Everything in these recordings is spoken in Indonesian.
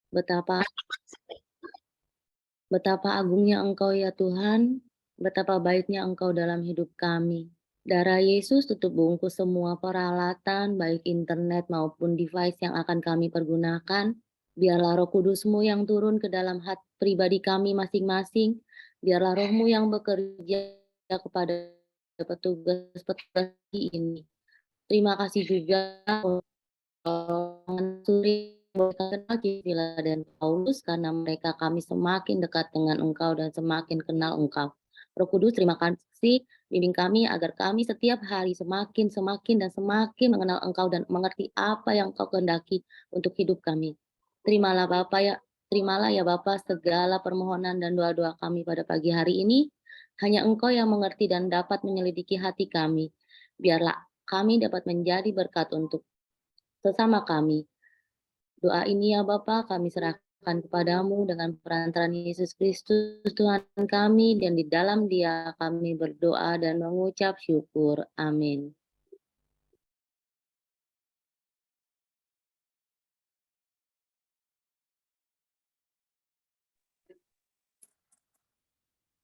Betapa betapa agungnya Engkau ya Tuhan, betapa baiknya Engkau dalam hidup kami. Darah Yesus tutup bungkus semua peralatan, baik internet maupun device yang akan kami pergunakan. Biarlah Roh Kudus-Mu yang turun ke dalam hati pribadi kami masing-masing. Biarlah Roh-Mu yang bekerja kepada petugas-petugas ini. Terima kasih juga Suri kenal Priscilla dan Paulus karena mereka kami semakin dekat dengan Engkau dan semakin kenal Engkau. Roh Kudus, terima kasih bimbing kami agar kami setiap hari semakin dan semakin mengenal Engkau dan mengerti apa yang Engkau kehendaki untuk hidup kami. Terimalah Bapa ya, terimalah ya Bapa segala permohonan dan doa-doa kami pada pagi hari ini. Hanya Engkau yang mengerti dan dapat menyelidiki hati kami. Biarlah kami dapat menjadi berkat untuk sesama kami. Doa ini ya Bapa kami serahkan kepadamu dengan perantaraan Yesus Kristus Tuhan kami dan di dalam Dia kami berdoa dan mengucap syukur. Amin.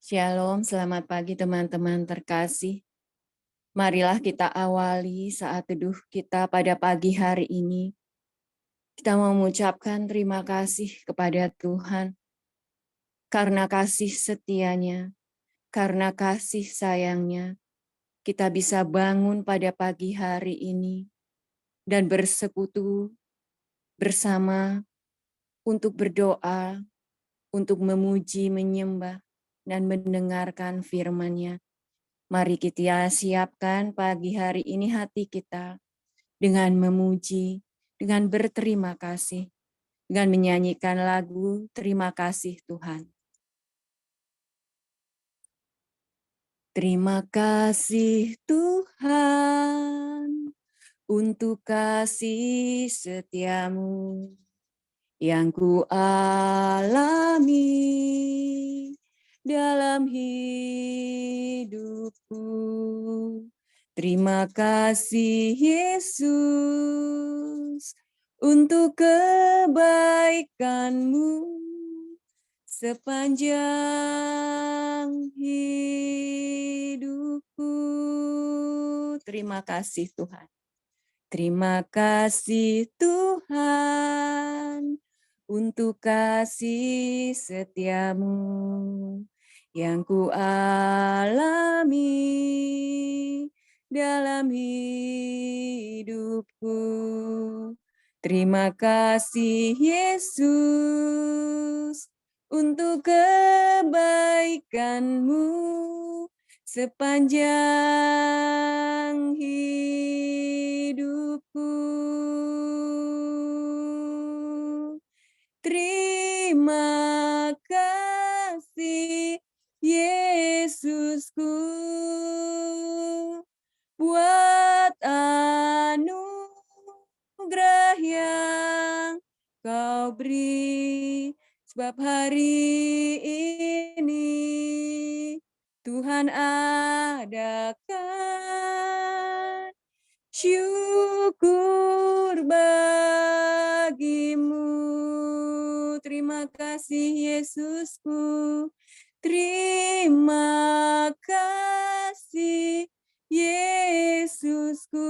Shalom, selamat pagi teman-teman terkasih. Marilah kita awali saat teduh kita pada pagi hari ini. Kita mengucapkan terima kasih kepada Tuhan karena kasih setianya, karena kasih sayangnya. Kita bisa bangun pada pagi hari ini dan bersekutu bersama untuk berdoa, untuk memuji, menyembah, dan mendengarkan firman-Nya. Mari kita siapkan pagi hari ini hati kita dengan memuji, dengan berterima kasih, dengan menyanyikan lagu Terima Kasih Tuhan. Terima kasih Tuhan untuk kasih setiamu yang ku alami dalam hidupku. Terima kasih Yesus untuk kebaikan-Mu sepanjang hidupku. Terima kasih Tuhan. Terima kasih Tuhan untuk kasih setiamu yang ku alami dalam hidupku. Terima kasih Yesus untuk kebaikan-Mu sepanjang hidupku. Terima kasih Yesusku buat anugerah yang Kau beri, sebab hari ini Tuhan adakan syukur bagimu. Terima kasih Yesusku. Terima kasih Yesusku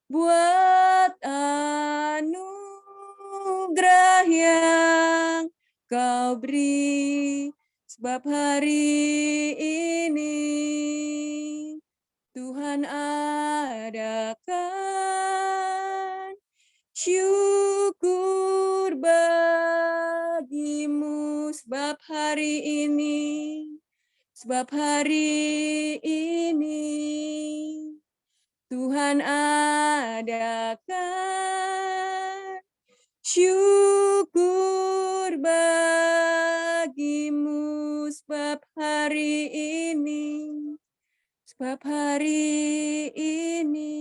buat anugerah yang Kau beri, sebab hari ini Tuhan adakan syukur bagimu, sebab hari ini Tuhan adakan syukur bagimu, sebab hari ini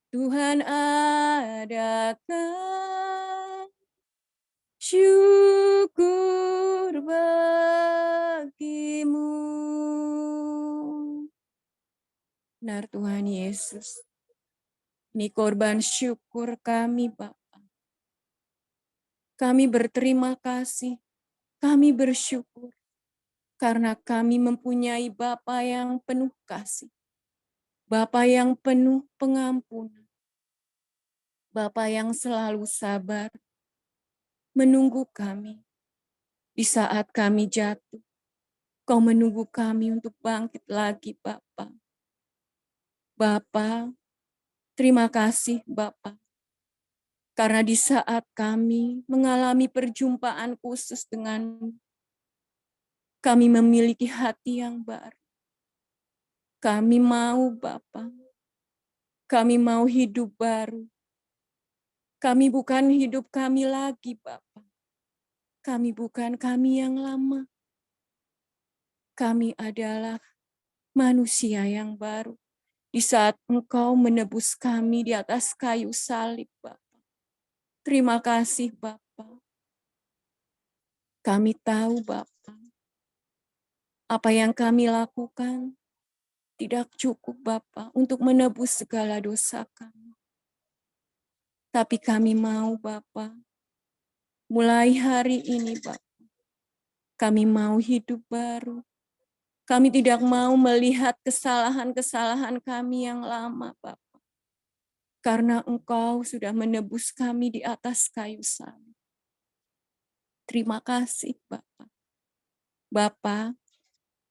Tuhan adakan syukur bagimu. Benar Tuhan Yesus, ini korban syukur kami Bapa. Kami berterima kasih, kami bersyukur, karena kami mempunyai Bapa yang penuh kasih, Bapa yang penuh pengampunan, Bapa yang selalu sabar, menunggu kami di saat kami jatuh. Kau menunggu kami untuk bangkit lagi, Bapa. Bapa, terima kasih Bapa, karena di saat kami mengalami perjumpaan khusus dengan kami memiliki hati yang baru. Kami mau Bapa, kami mau hidup baru. Kami bukan hidup kami lagi Bapa. Kami bukan kami yang lama. Kami adalah manusia yang baru. Di saat Engkau menebus kami di atas kayu salib, Bapa. Terima kasih, Bapa. Kami tahu, Bapa, apa yang kami lakukan tidak cukup, Bapa, untuk menebus segala dosa kami. Tapi kami mau, Bapa, mulai hari ini, Bapa, kami mau hidup baru. Kami tidak mau melihat kesalahan-kesalahan kami yang lama, Bapa. Karena Engkau sudah menebus kami di atas kayu salib. Terima kasih, Bapa. Bapa,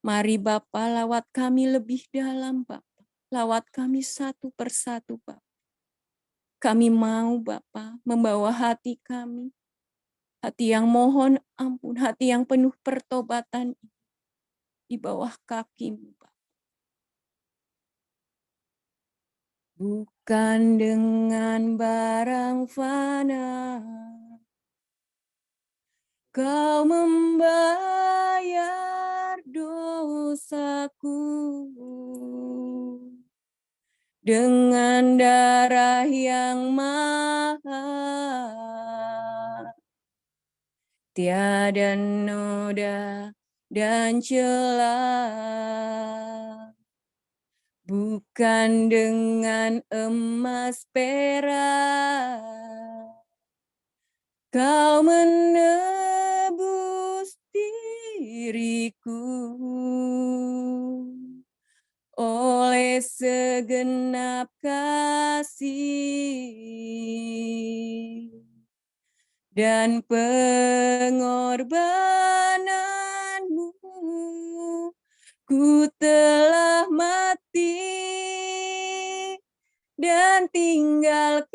mari Bapa lawat kami lebih dalam, Bapa. Lawat kami satu persatu, Bapa. Kami mau, Bapa, membawa hati kami, hati yang mohon ampun, hati yang penuh pertobatan di bawah kaki-Mu, Bapa. Bukan dengan barang fana Kau membayar dosaku, dengan darah yang mahal, tiada noda dan celah. Bukan dengan emas perak Kau menebus diriku oleh segenap kasih dan pengorbananmu. Ku telah mati dan tinggalkan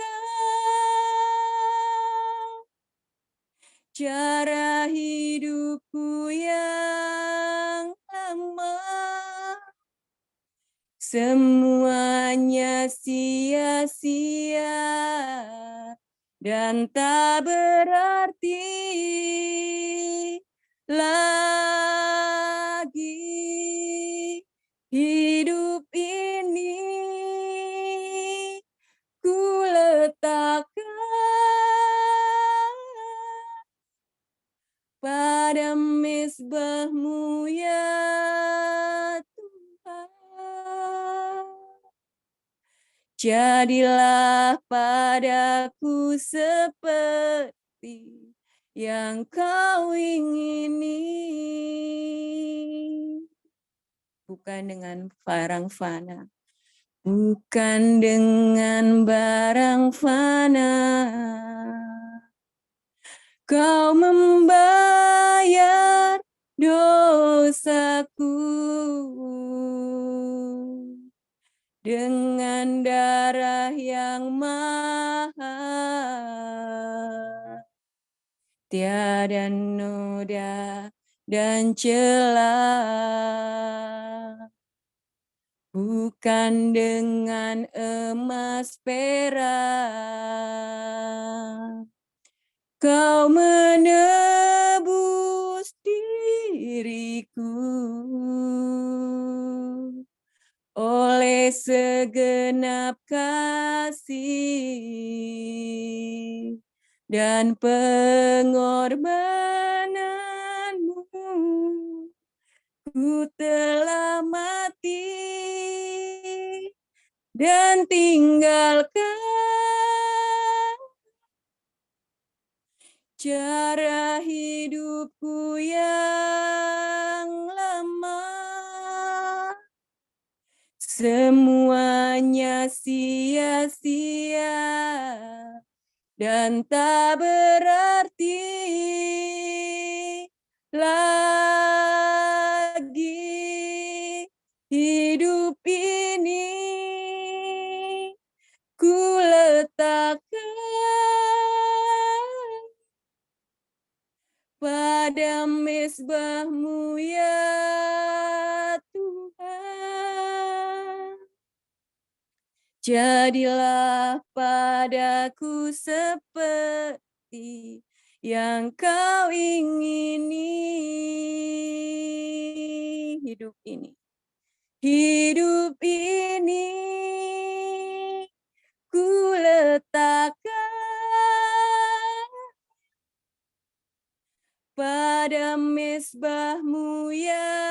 cara hidupku yang lama. Semuanya sia-sia dan tak berarti lagi. Hidup ini ku letakkan pada mezbah-Mu ya Tuhan. Jadilah padaku seperti yang Kau ingini. Bukan dengan barang fana. Bukan dengan barang fana. Kau membayar dosaku dengan darah yang mahal, tiada noda dan celah. Bukan dengan emas perak Kau menebus diriku oleh segenap kasih dan pengorbananmu. Ku telah mati dan tinggalkan cara hidupku yang lama, semuanya sia-sia dan tak berarti lagi. Hidup ini ku letakkan pada mezbah-Mu ya Tuhan. Jadilah padaku seperti yang Kau ingini. Hidup ini, hidup ini ku letakkan pada mezbah-Mu ya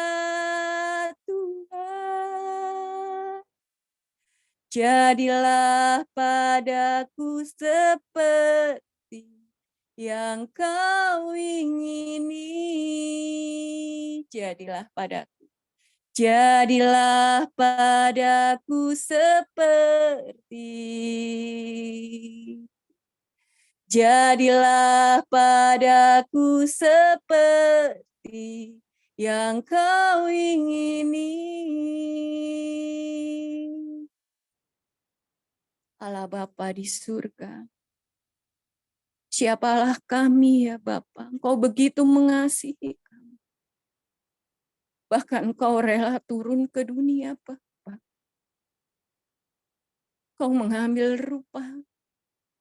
Tuhan. Jadilah padaku seperti yang Kau ingini. Jadilah padaku. Jadilah padaku seperti. Jadilah padaku seperti yang Kau ingini. Allah Bapa di surga, siapalah kami ya Bapa, Engkau begitu mengasihi kami. Bahkan Engkau rela turun ke dunia Bapa. Kau mengambil rupa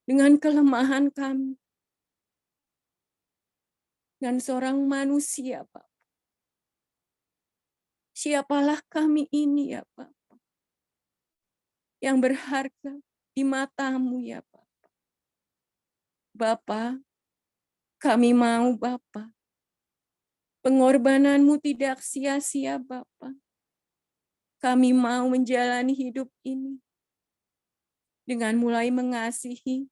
dengan kelemahan kami. Dan seorang manusia Bapa. Siapalah kami ini ya Bapa, yang berharga di mata-Mu ya Bapa. Bapa, kami mau Bapa, pengorbanan-Mu tidak sia-sia Bapa. Kami mau menjalani hidup ini dengan mulai mengasihi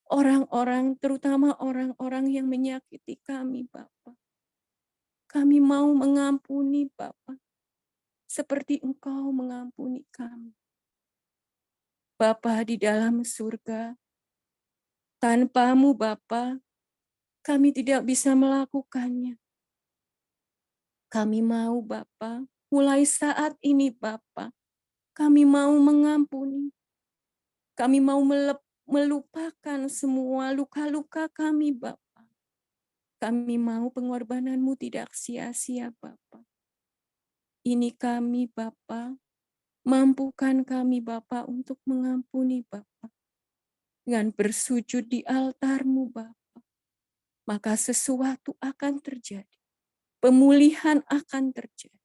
orang-orang, terutama orang-orang yang menyakiti kami Bapa. Kami mau mengampuni Bapa, seperti Engkau mengampuni kami. Bapa di dalam surga, tanpa-Mu Bapa, kami tidak bisa melakukannya. Kami mau Bapa, mulai saat ini Bapa, kami mau mengampuni. Kami mau melupakan semua luka-luka kami Bapa. Kami mau pengorbanan-Mu tidak sia-sia Bapa. Ini kami Bapa, mampukan kami Bapa untuk mengampuni Bapa. Dengan bersujud di altar-Mu Bapa, maka sesuatu akan terjadi. Pemulihan akan terjadi.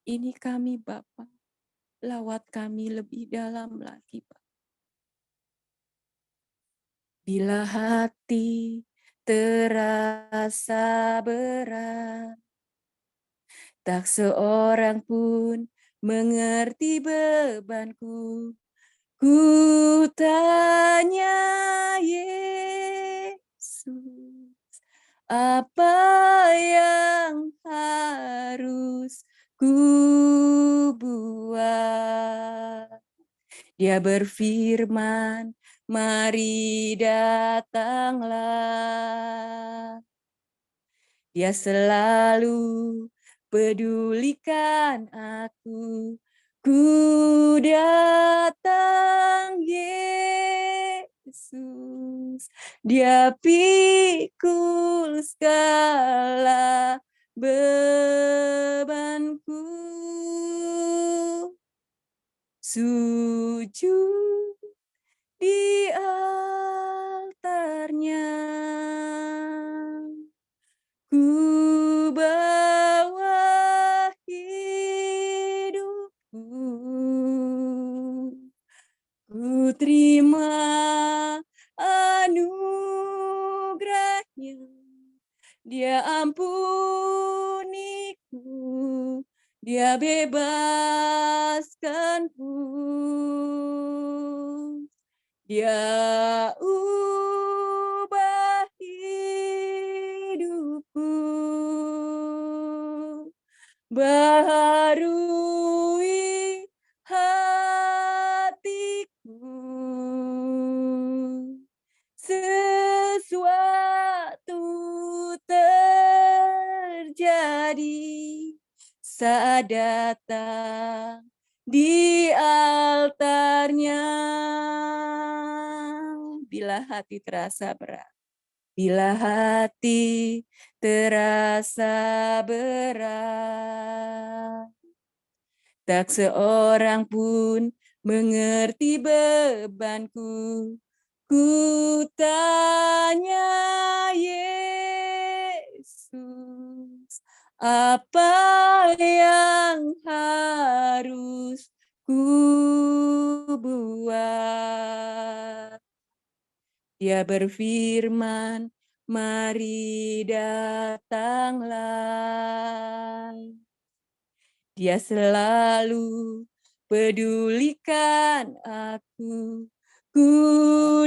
Ini kami Bapa, lawat kami lebih dalam lagi Bapa. Bila hati terasa berat, tak seorang pun mengerti bebanku. Ku tanya Yesus, apa yang harus ku buat? Dia berfirman, mari datanglah. Dia selalu pedulikan aku. Ku datang Yesus. Dia pikul segala bebanku. Sujud di altarnya. Ku bawa hidupku, ku terima anugerahnya. Dia ampuniku, Dia bebaskanku, Dia ubahku baharui hatiku, sesuatu terjadi saat datang di altarnya. Bila hati terasa berat, bila hati terasa berat, tak seorang pun mengerti bebanku. Ku tanya Yesus, apa yang harus ku buat? Dia berfirman, mari datanglah. Dia selalu pedulikan aku. Ku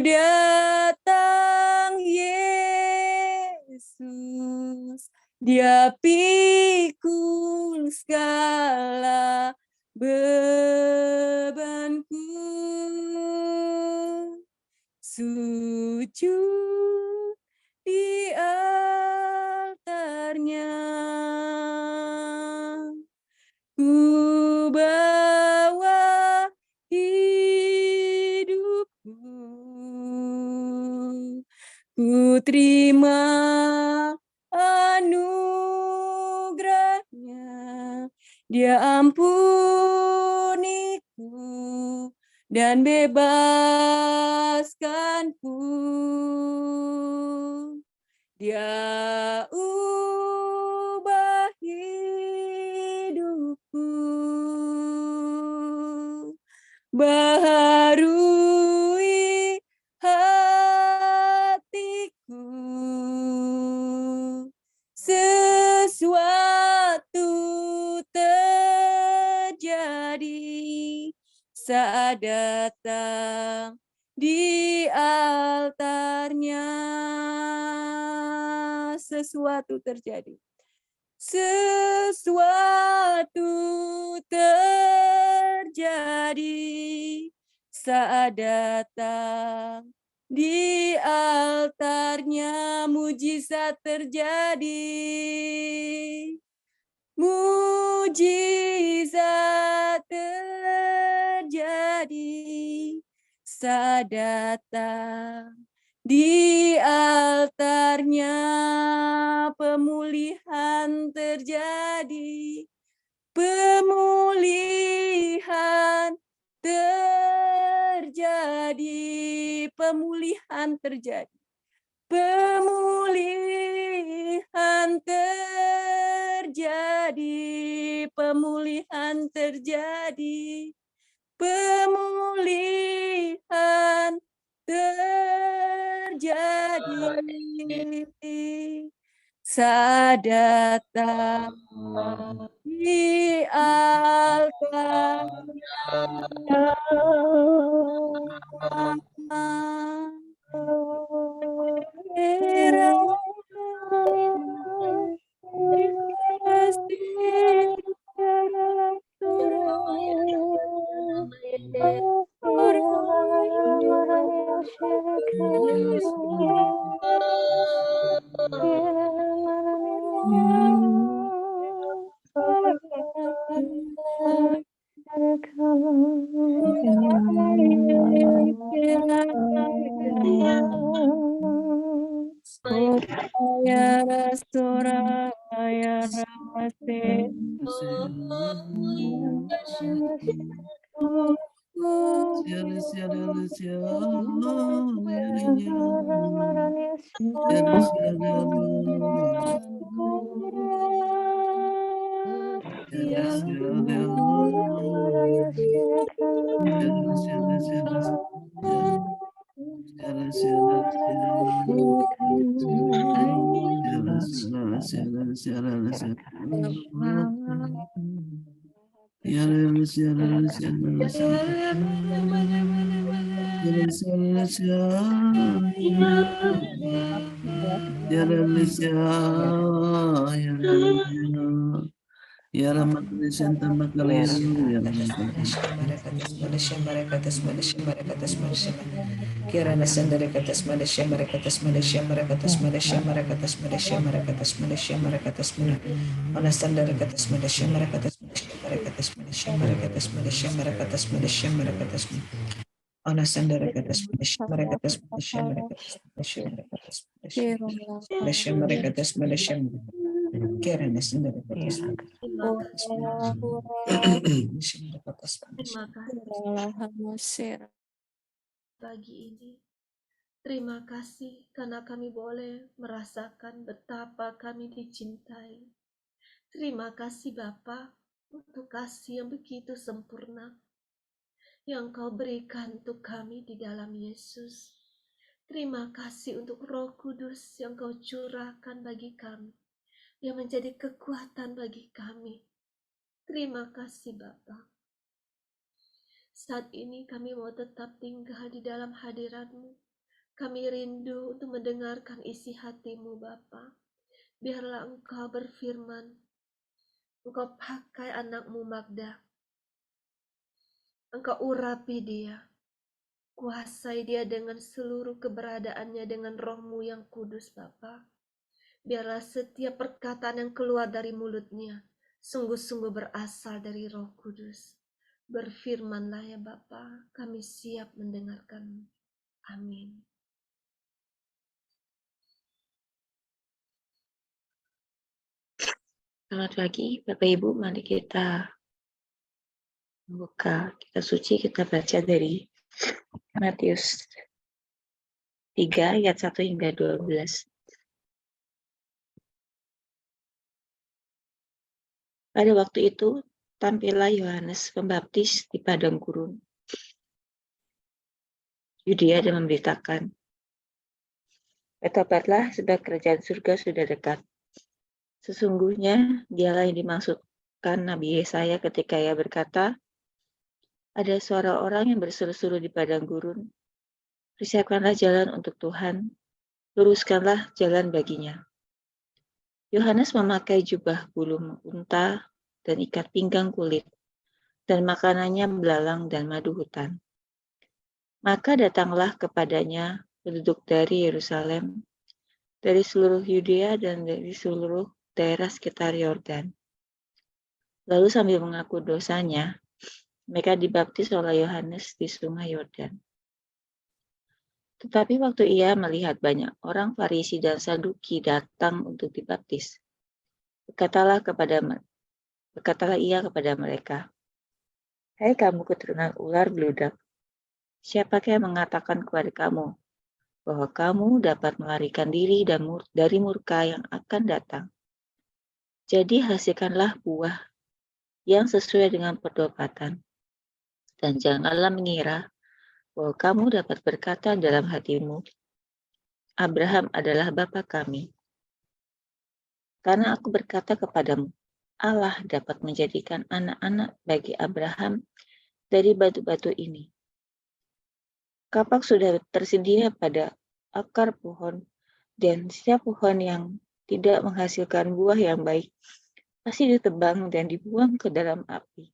datang Yesus, Dia pikul segala bebanku. Sujud di altarnya, ku bawa hidupku, ku terima anugerahnya. Dia ampuniku dan bebaskanku. Dia ubah hidupku, baharui hatiku, sesuatu terjadi saat datang di altarnya. Sesuatu terjadi. Sesuatu terjadi saat datang di altarnya. Mujizat terjadi. Mujizat terjadi saat datang di altarnya. Pemulihan terjadi, pemulihan terjadi, pemulihan terjadi, pemulihan terjadi, pemulihan terjadi, pemulihan terjadi saat datang di altarnya. Ya Rama Santa Makalimu, ya Rama Kirana sendere katas Malaysia merekatas Malaysia merekatas Malaysia merekatas Malaysia merekatas Malaysia merekatas mana sendere katas Malaysia merekatas Malaysia merekatas Malaysia merekatas Malaysia merekatas Malaysia merekatas mana sendere katas Malaysia merekatas Malaysia merekatas Malaysia merekatas Malaysia merekatas Malaysia Kirana sendere katas Terima kasih, Malaysia merekatas terima kasih pagi ini. Terima kasih karena kami boleh merasakan betapa kami dicintai. Terima kasih Bapa untuk kasih yang begitu sempurna yang Kau berikan untuk kami di dalam Yesus. Terima kasih untuk Roh Kudus yang Kau curahkan bagi kami, yang menjadi kekuatan bagi kami. Terima kasih Bapa. Saat ini kami mau tetap tinggal di dalam hadirat-Mu. Kami rindu untuk mendengarkan isi hati-Mu Bapa. Biarlah Engkau berfirman, Engkau pakai anak-Mu Magda. Engkau urapi dia. Kuasai dia dengan seluruh keberadaannya dengan Roh-Mu yang kudus Bapa. Biarlah setiap perkataan yang keluar dari mulutnya sungguh-sungguh berasal dari Roh Kudus. Berfirmanlah ya Bapa, kami siap mendengarkan-Mu. Amin. Selamat pagi, Bapak Ibu. Mari kita membuka kitab suci, kita baca dari Matius 3 ayat 1 hingga 12. Pada waktu itu, tampillah Yohanes Pembaptis di padang gurun Yudea dan memberitakan, bertobatlah sebab kerajaan surga sudah dekat. Sesungguhnya dialah yang dimaksudkan Nabi Yesaya ketika ia berkata, ada suara orang yang berseru-seru di padang gurun, persiapkanlah jalan untuk Tuhan, luruskanlah jalan baginya. Yohanes memakai jubah bulu unta dan ikat pinggang kulit, dan makanannya belalang dan madu hutan. Maka datanglah kepadanya penduduk dari Yerusalem, dari seluruh Yudea dan dari seluruh daerah sekitar Yordan. Lalu sambil mengaku dosanya, mereka dibaptis oleh Yohanes di sungai Yordan. Tetapi waktu ia melihat banyak orang Farisi dan Saduki datang untuk dibaptis, berkatalah ia kepada mereka, hai kamu keturunan ular beludak, siapakah yang mengatakan kepada kamu bahwa kamu dapat melarikan diri dari murka yang akan datang? Jadi hasilkanlah buah yang sesuai dengan pertobatan, dan janganlah mengira bahwa kamu dapat berkata dalam hatimu, Abraham adalah bapa kami. Karena aku berkata kepadamu, Allah dapat menjadikan anak-anak bagi Abraham dari batu-batu ini. Kapak sudah tersedia pada akar pohon, dan setiap pohon yang tidak menghasilkan buah yang baik pasti ditebang dan dibuang ke dalam api.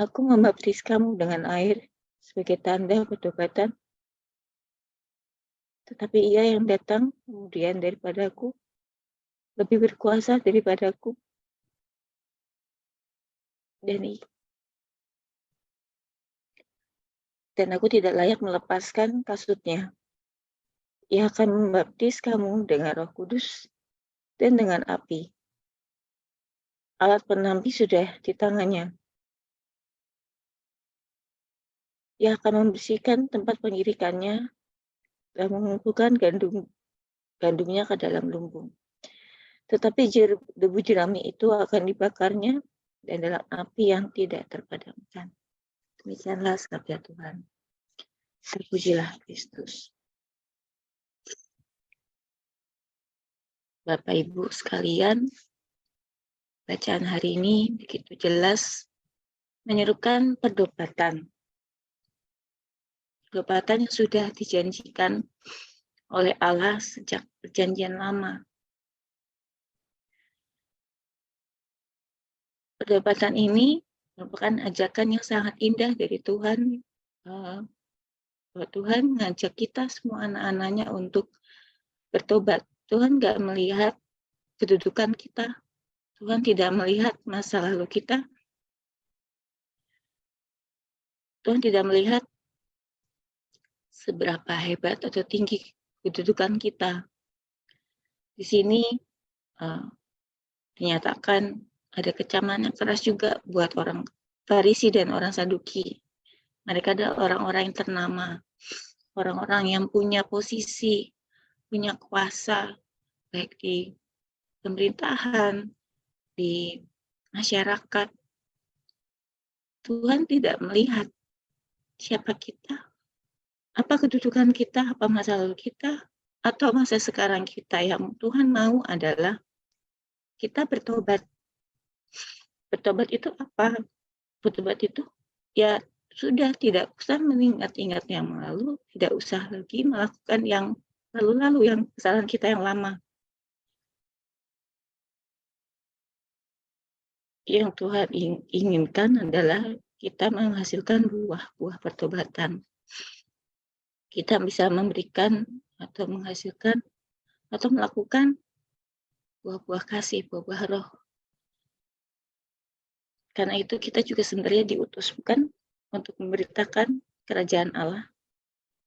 Aku membaptis kamu dengan air sebagai tanda pertobatan, tetapi ia yang datang kemudian daripadaku lebih berkuasa daripadaku, dan aku tidak layak melepaskan kasutnya. Ia akan membaptis kamu dengan Roh Kudus dan dengan api. Alat penampi sudah di tangannya. Ia akan membersihkan tempat pengirikannya dan mengumpulkan gandumnya ke dalam lumbung. Tetapi debu jerami itu akan dibakarnya dan dalam api yang tidak terpadamkan. Demikianlah sabda Tuhan. Terpujilah Kristus. Bapak Ibu sekalian, bacaan hari ini begitu jelas menyerukan pertobatan. Pertobatan yang sudah dijanjikan oleh Allah sejak perjanjian lama. Perdebatan ini merupakan ajakan yang sangat indah dari Tuhan. Bahwa Tuhan mengajak kita semua anak-anaknya untuk bertobat. Tuhan gak melihat kedudukan kita. Tuhan tidak melihat masa lalu kita. Tuhan tidak melihat seberapa hebat atau tinggi kedudukan kita. Di sini dinyatakan ada kecaman yang keras juga buat orang Farisi dan orang Saduki. Mereka adalah orang-orang yang ternama, orang-orang yang punya posisi, punya kuasa, baik di pemerintahan, di masyarakat. Tuhan tidak melihat siapa kita, apa kedudukan kita, apa masa lalu kita, atau masa sekarang kita. Yang Tuhan mau adalah kita bertobat. Bertobat itu apa? Bertobat itu ya sudah, tidak usah mengingat-ingat yang lalu, tidak usah lagi melakukan yang lalu-lalu, yang kesalahan kita yang lama. Yang Tuhan inginkan adalah kita menghasilkan buah-buah pertobatan. Kita bisa memberikan atau menghasilkan atau melakukan buah-buah kasih, buah-buah roh. Karena itu kita juga sebenarnya diutus, bukan untuk memberitakan kerajaan Allah.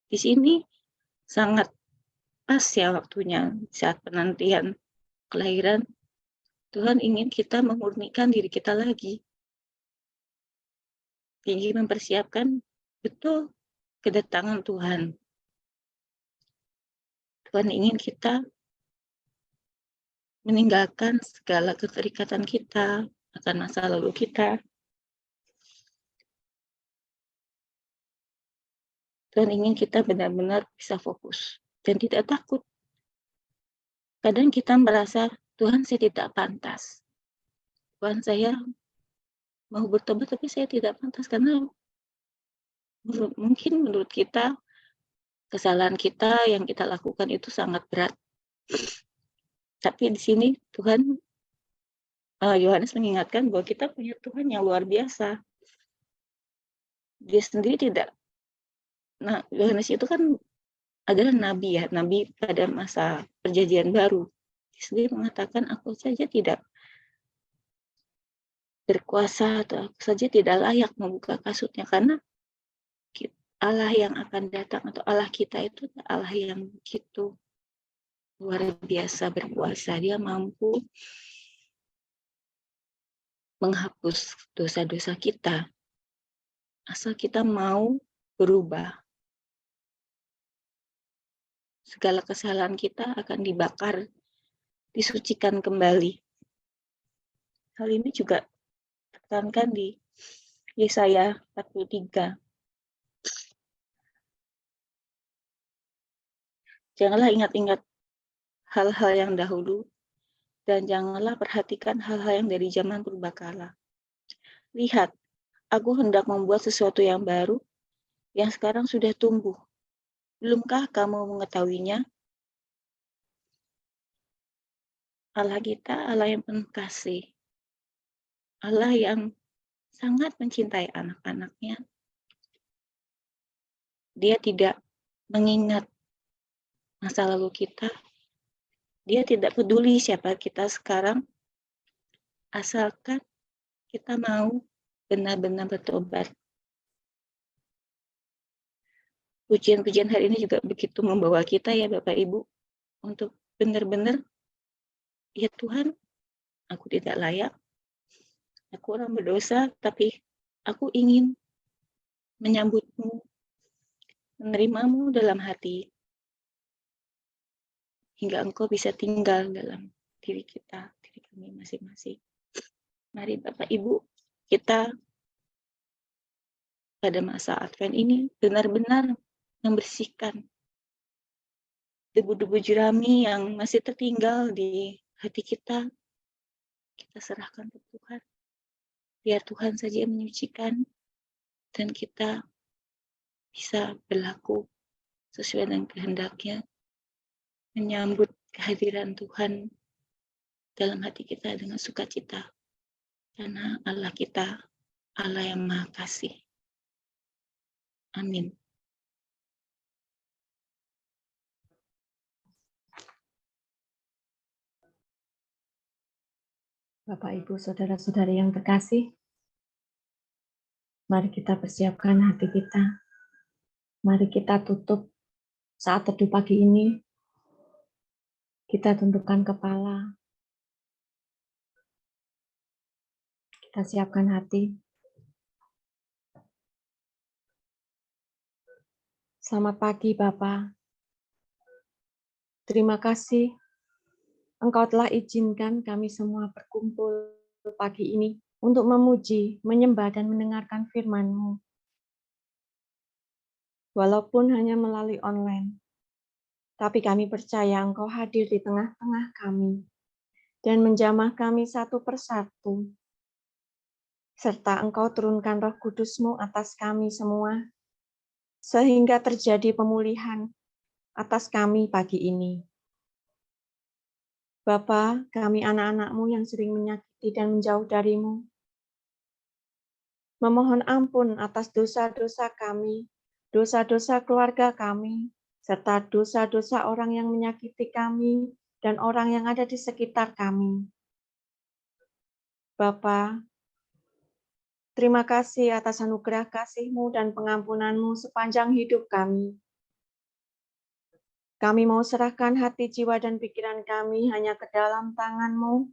Di sini sangat pas ya waktunya, saat penantian kelahiran. Tuhan ingin kita memurnikan diri kita lagi. Ingin mempersiapkan betul kedatangan Tuhan. Tuhan ingin kita meninggalkan segala keterikatan kita akan masa lalu kita. Tuhan ingin kita benar-benar bisa fokus dan tidak takut. Kadang kita merasa, Tuhan saya tidak pantas. Tuhan saya mau bertobat tapi saya tidak pantas karena mungkin menurut kita kesalahan kita yang kita lakukan itu sangat berat. Tapi di sini Tuhan, Yohanes mengingatkan bahwa kita punya Tuhan yang luar biasa. Dia sendiri tidak. Nah, Yohanes itu kan adalah nabi ya, nabi pada masa perjanjian baru. Dia sendiri mengatakan, aku saja tidak berkuasa atau aku saja tidak layak membuka kasutnya, karena Allah yang akan datang atau Allah kita itu Allah yang begitu luar biasa berkuasa. Dia mampu menghapus dosa-dosa kita asal kita mau berubah. Segala kesalahan kita akan dibakar, disucikan kembali. Hal ini juga ditekankan di Yesaya 43. Janganlah ingat-ingat hal-hal yang dahulu, dan janganlah perhatikan hal-hal yang dari zaman purbakala. Lihat, aku hendak membuat sesuatu yang baru, yang sekarang sudah tumbuh. Belumkah kamu mengetahuinya? Allah kita, Allah yang penuh kasih. Allah yang sangat mencintai anak-anaknya. Dia tidak mengingat masa lalu kita. Dia tidak peduli siapa kita sekarang, asalkan kita mau benar-benar bertobat. Pujian-pujian hari ini juga begitu membawa kita ya Bapak Ibu, untuk benar-benar, ya Tuhan, aku tidak layak, aku orang berdosa, tapi aku ingin menyambut-Mu, menerimamu dalam hati, hingga Engkau bisa tinggal dalam diri kita, diri kami masing-masing. Mari Bapak Ibu, kita pada masa Advent ini benar-benar membersihkan debu-debu jerami yang masih tertinggal di hati kita. Kita serahkan ke Tuhan. Biar Tuhan saja yang menyucikan, dan kita bisa berlaku sesuai dengan kehendaknya, menyambut kehadiran Tuhan dalam hati kita dengan sukacita. Karena Allah kita, Allah yang Maha Kasih. Amin. Bapak, Ibu, Saudara-saudari yang terkasih, mari kita persiapkan hati kita. Mari kita tutup saat teduh pagi ini. Kita tundukkan kepala. Kita siapkan hati. Selamat pagi, Bapak. Terima kasih Engkau telah izinkan kami semua berkumpul pagi ini untuk memuji, menyembah, dan mendengarkan firman-Mu. Walaupun hanya melalui online, tapi kami percaya Engkau hadir di tengah-tengah kami dan menjamah kami satu persatu, serta Engkau turunkan Roh Kudus-Mu atas kami semua, sehingga terjadi pemulihan atas kami pagi ini. Bapa, kami anak-anak-Mu yang sering menyakiti dan menjauh dari-Mu, memohon ampun atas dosa-dosa kami, dosa-dosa keluarga kami, serta dosa-dosa orang yang menyakiti kami dan orang yang ada di sekitar kami. Bapa, terima kasih atas anugerah kasih-Mu dan pengampunan-Mu sepanjang hidup kami. Kami mau serahkan hati, jiwa, dan pikiran kami hanya ke dalam tangan-Mu.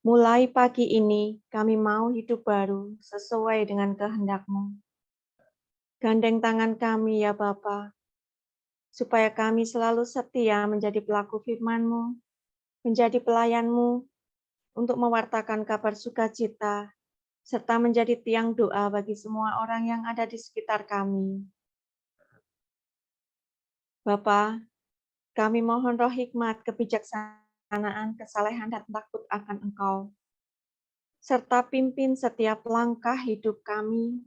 Mulai pagi ini, kami mau hidup baru sesuai dengan kehendak-Mu. Gandeng tangan kami ya Bapa, supaya kami selalu setia menjadi pelaku firman-Mu, menjadi pelayan-Mu, untuk mewartakan kabar sukacita, serta menjadi tiang doa bagi semua orang yang ada di sekitar kami. Bapa, kami mohon roh hikmat, kebijaksanaan, kesalehan, dan takut akan Engkau, serta pimpin setiap langkah hidup kami.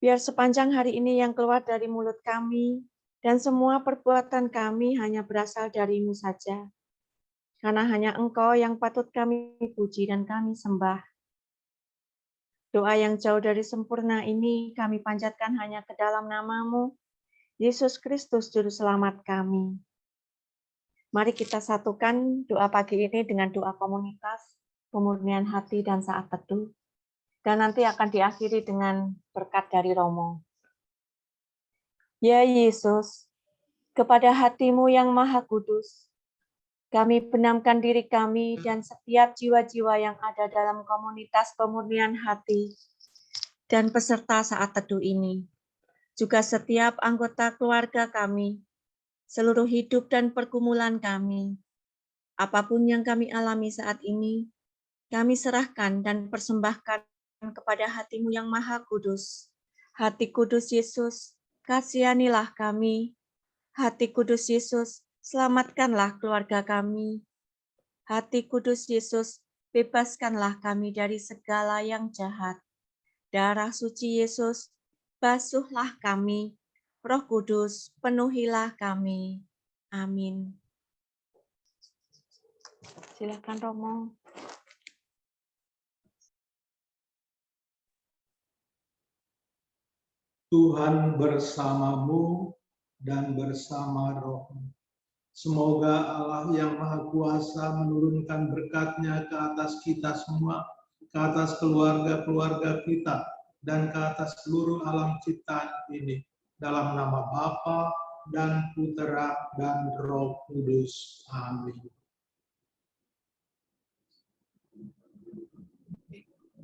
Biar sepanjang hari ini yang keluar dari mulut kami dan semua perbuatan kami hanya berasal dari-Mu saja. Karena hanya Engkau yang patut kami puji dan kami sembah. Doa yang jauh dari sempurna ini kami panjatkan hanya ke dalam nama-Mu, Yesus Kristus, Juru Selamat kami. Mari kita satukan doa pagi ini dengan doa komunitas, pemurnian hati, dan saat teduh. Dan nanti akan diakhiri dengan berkat dari Romo. Ya Yesus, kepada hati-Mu yang Maha Kudus, kami benamkan diri kami dan setiap jiwa-jiwa yang ada dalam komunitas pemurnian hati dan peserta saat teduh ini. Juga setiap anggota keluarga kami, seluruh hidup dan pergumulan kami. Apapun yang kami alami saat ini, kami serahkan dan persembahkan kepada hati-Mu yang Maha Kudus. Hati Kudus Yesus, kasihanilah kami. Hati Kudus Yesus, selamatkanlah keluarga kami. Hati Kudus Yesus, bebaskanlah kami dari segala yang jahat. Darah suci Yesus, basuhlah kami. Roh Kudus, penuhilah kami. Amin. Silakan Romo. Tuhan bersamamu dan bersama rohmu. Semoga Allah yang Maha Kuasa menurunkan berkat-Nya ke atas kita semua, ke atas keluarga-keluarga kita, dan ke atas seluruh alam ciptaan ini. Dalam nama Bapa dan Putera dan Roh Kudus. Amin.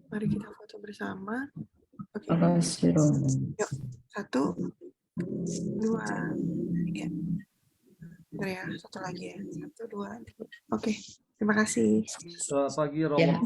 Mari kita foto bersama. Oke. Makasih Romo. Yuk, 1, 2, 3. Bentar ya, satu lagi ya. 1, 2, 3. Oke, terima kasih. Selamat pagi Romo. Ya.